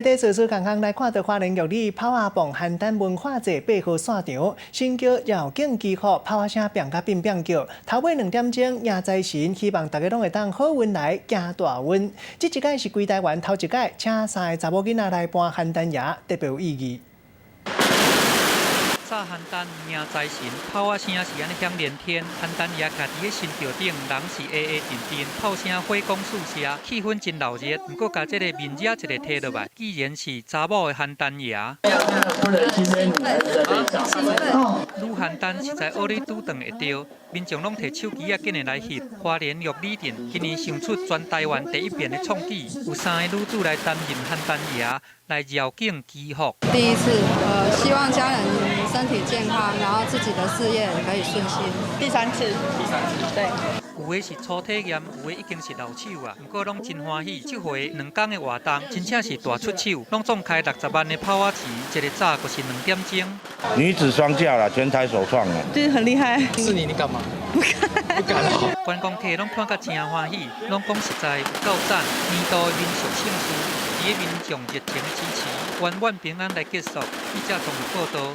在做事刚刚来看到花莲玉里跑下磅邯郸文化节8号散场，新桥绕境几乎跑下声变甲变叫，头尾2点钟迎财神，希望大家拢会当好运来，行大运。这一届是规台湾头一届，请3个查某囡仔来搬邯郸爷，特别有意义。 炸邯郸迎财神，炮啊声是安尼响连天。邯郸爷家己的神轿顶，人是A阵阵，炮声火光四射，气氛真闹热。不过，甲这个面子一个摕落来，既然是查某的邯郸爷，女邯郸实在学你拄断会着。民众拢摕手机紧来翕。花莲玉里镇今年想出全台湾第一遍的创举，有3个女子来担任邯郸爷，来绕境祈福。第一次，希望家人身体健康，然后自己的事业也可以顺心。第三次，对。 有的是初体验，有的已经是老手啊，不过拢真欢喜。这回2天的活动，真正是大出手，拢总开60万的炮仔池，一个炸就是2点钟。女子双驾啦，全台首创啊！就是很厉害。是你干嘛？不敢哦。观光客拢看甲真欢喜，拢讲实在有够赞。年度民俗盛事，伫个民众热情支持，圆满平安来结束。记者综合报道。